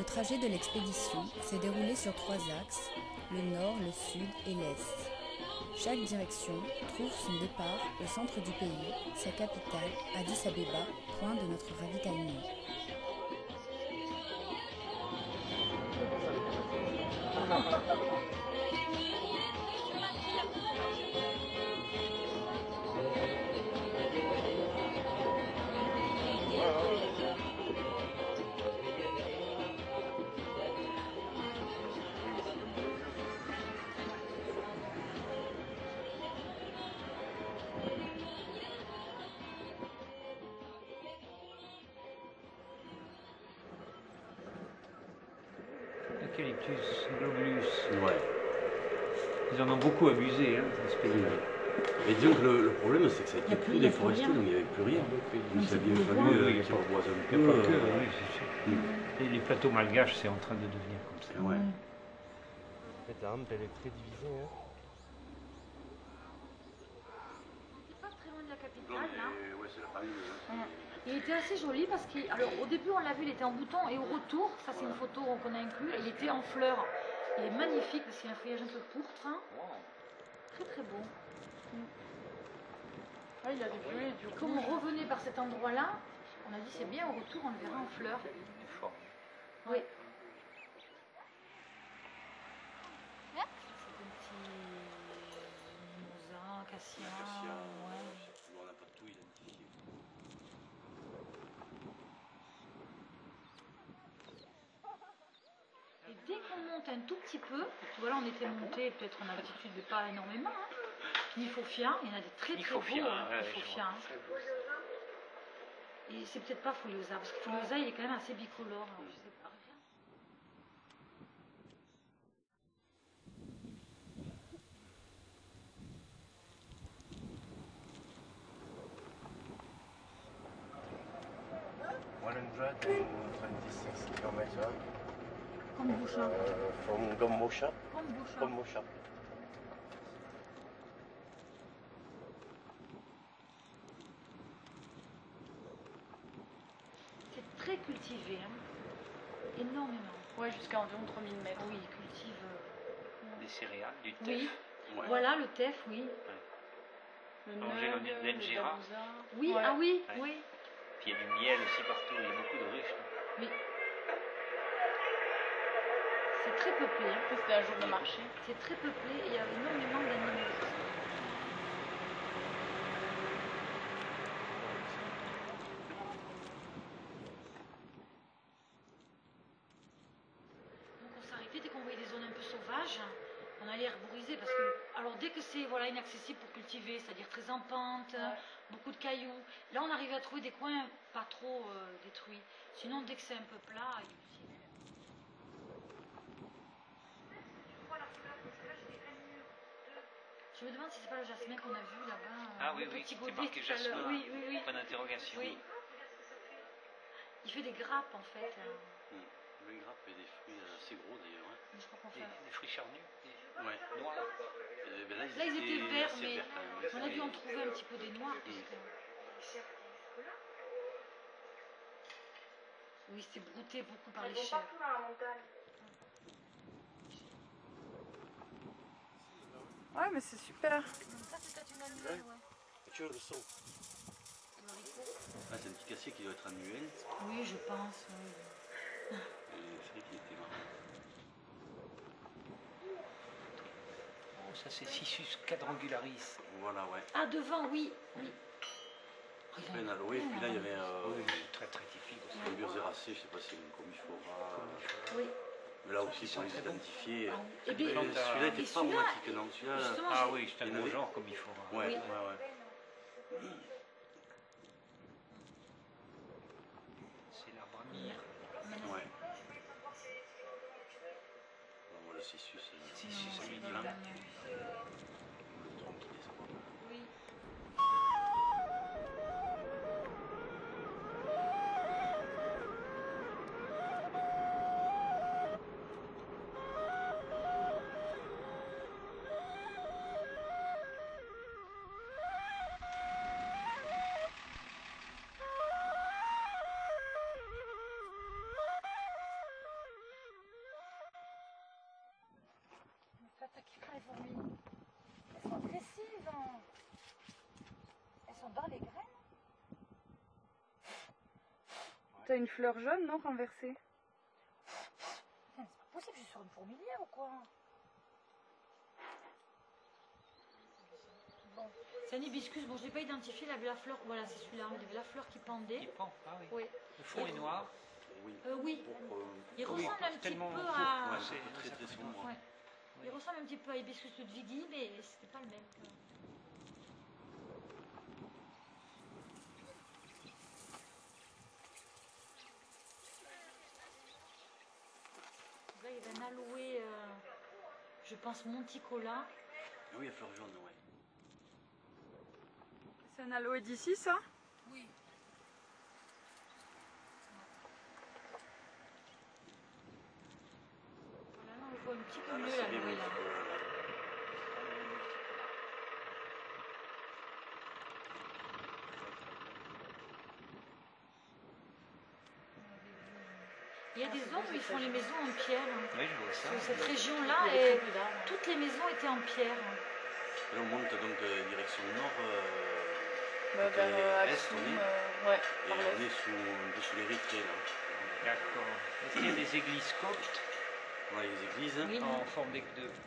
trajet de l'expédition s'est déroulé sur 3 axes, le nord, le sud et l'est. Chaque direction trouve son départ au centre du pays, sa capitale, Addis Abeba, point de notre ravitaillement. Eucalyptus globulus. Ouais. Ils en ont beaucoup abusé, hein, Mais disons que le problème, c'est que ça a été tout déforesté, donc il n'y avait plus rien. Donc ça a bien fallu qu'ils reboisent un peu. Oui, c'est sûr. Et les plateaux malgaches, c'est en train de devenir comme ça. Ouais. En fait, la rampe, elle est très divisée. Hein. Pas très loin de la capitale, là. Ouais, c'est la famille. Il était assez joli parce qu'au début on l'a vu, il était en bouton et au retour, ça c'est une photo qu'on a inclus, il était en fleurs. Il est magnifique parce qu'il a un feuillage un peu pourpre. Hein. Très très beau. Ah, il a des feuilles du Comme on revenait par cet endroit-là, on a dit c'est bien, au retour on le verra en fleurs. Oui. C'est un petit mimosa, cassia. On n'a pas tout identifié. Et dès qu'on monte un tout petit peu, voilà on était monté peut-être en altitude mais pas énormément, hein. Nifofia, il y en a des très très beaux, Nifofia. Hein. Et c'est peut-être pas Foliosa, parce que Foliosa il est quand même assez bicolore, hein, je sais pas. Kombucha. From Gomosha. Kombucha. C'est très cultivé, hein. Énormément. Ouais, jusqu'à environ 3000 mètres. Oui, il cultive. Des céréales, du teff. Oui. Ouais. Voilà le teff, oui. Le Manger nug, le l'Injera. dabuza. Oui, Ouais. ah oui, Ouais. oui. Puis il y a du miel aussi partout, il y a beaucoup de riches. Oui. C'est très peuplé, hein. Ça, c'était un jour de marché. C'est très peuplé et il y a énormément d'animaux. Donc on s'arrêtait dès qu'on voyait des zones un peu sauvages, on allait herboriser parce que, alors dès que c'est voilà, inaccessible pour cultiver, c'est-à-dire très en pente, beaucoup de cailloux, là on arrivait à trouver des coins pas trop détruits. Sinon dès que c'est un peu plat, il cultive. Je me demande si c'est pas le jasmin qu'on a vu là-bas. Ah oui, le oui, petit c'est godet marqué tout à l'heure. jasmin. Oui, oui, oui. Point d'interrogation. Oui. Il fait des grappes en fait. Le grappe et des fruits assez gros d'ailleurs. Hein. Je crois qu'on Des, fait. des fruits charnus, Ouais. noirs. Ben Là ils étaient verts, assez mais verts, quand même. on a dû en trouver un petit peu des noirs. Parce que... Oui, c'est brouté beaucoup par les chèvres. Partout dans la montagne. Ouais, mais c'est super. Ça c'est peut-être une annuelle, ouais. Tu vois le son. Ah, c'est un petit cassier qui doit être annuel. Oui, je pense. Oui. Et c'est vrai qu'il était marrant. Oh, ça c'est Cissus quadrangularis. Voilà, ouais. Ah, devant, oui. Oui. Après, une aloe, et puis là, il y avait Oui, très très typique aussi. un burzéracée, je sais pas si c'est une comifora. Oui. Mais là aussi, Ils pour sont les très bons. identifier. Et Mais bien, celui-là était et pas celui-là, aromatique, non. Celui-là. justement, Ah j'ai- oui, c'est un Il y en bon avait- genre comme il faut. Ouais, Oui. ouais, ouais. C'est l'arbre à myrrhe. Ouais. Non, moi, le cissus, Cissus c'est amidin. pas bon. le tronc qui descend. Oui. les fourmis. Elles sont agressives. Elles sont dans les graines. T'as une fleur jaune, non, renversée? Putain, c'est pas possible, je suis sur une fourmilière ou quoi? Bon. C'est un hibiscus, bon je l'ai pas identifié, il avait la fleur, voilà c'est celui-là, il avait la fleur qui pendait. Il pend, ah oui. Oui. Le fond est noir. Oui. Oui. Il Pour- ressemble un petit tellement peu court, à... Ouais, c'est très très sombre. Ouais. Il ressemble un petit peu à hibiscus ludwigi, mais c'était pas le même. Là, il y avait un aloe, je pense monticola. Ah oui, à fleur jaune, ouais. C'est un aloe d'ici, ça? Oui. Voilà, là, on voit un petit peu Ah, là, mieux c'est bien l'aloe là. Il y a des zones où ils font les maisons en pierre. Oui, je vois ça. Sur cette région-là, et toutes les maisons étaient en pierre. Là, on monte donc direction nord. Vers est, Aksum, on est. ouais, Et par là. on est un peu sous l'Érythrée, là. D'accord. Est-ce qu'il y a des églises coptes Voilà les églises. Oui. en forme de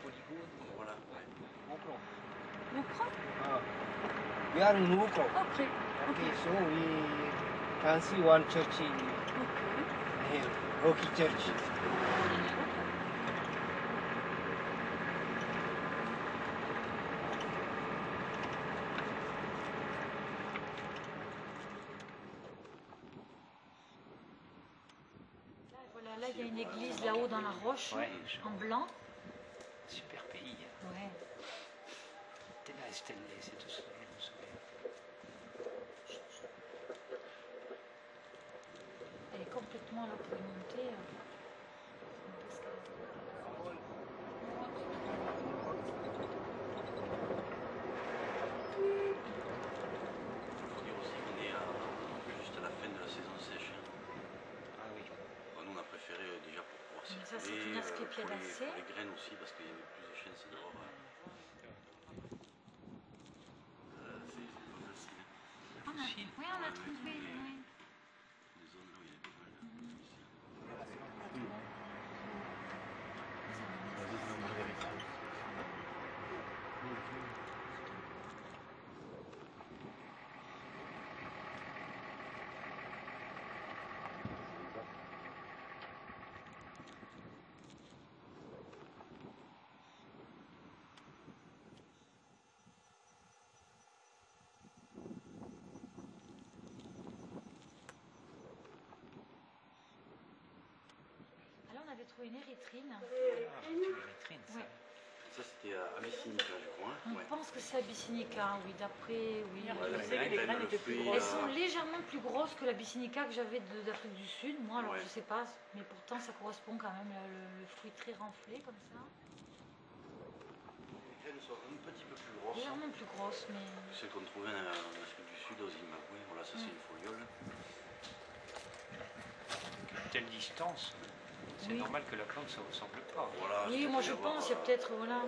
polygone? Voilà, ouais. Mon plan. Mukro? We are in Wukong. Okay. Okay, so we can see one church in here, Rocky Church. Voilà, là, il y a une église là-haut dans la roche, Ouais, en blanc. super pays. Ouais. Tena Estelle, c'est tout ça, je me souviens. Elle est complètement là pour y monter. Il faut dire aussi qu'on est juste à la fin de la saison sèche. Ah oui. Bon, nous, on a préféré déjà pour pouvoir Mais ça, c'est circuler, une asclépiadacée. pour les graines aussi, parce qu'il y avait plus de chances d'avoir. C'est pas facile. Oui, on a trouvé. Oui. Les zones là où il y a pas mal de difficiles. Alors, on avait trouvé une érythrine. Ah, c'est une vitrine, ça. Ouais. Ça, c'était à Abyssinica, je crois. On Ouais. pense que c'est Abyssinica, oui, d'après, oui. Ouais, Je sais que les graines étaient plus Elles grosses. sont légèrement plus grosses que l'Abyssinica que j'avais d'Afrique du Sud. Moi, alors Ouais. je sais pas, mais pourtant ça correspond quand même, le fruit très renflé comme ça. Les graines sont un petit peu plus grosses. Légèrement plus grosses, mais... Celles qu'on trouvait en Afrique du Sud, au Zimbabwe. Voilà, ça, c'est une foliole. Une telle distance, c'est Oui. normal que la plante ne se ressemble pas. Voilà, Oui, moi je pense, il y a peut-être, voilà...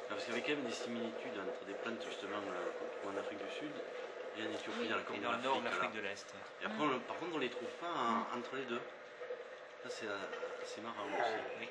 Parce qu'il y avait quand même des similitudes entre des plantes justement qu'on trouve en Afrique du Sud et en Éthiopie, dans le Et corne de dans le nord de l'Afrique. l'Afrique de l'Est. Et après, par contre, on les trouve pas entre les deux. Ça, c'est assez marrant aussi. Oui.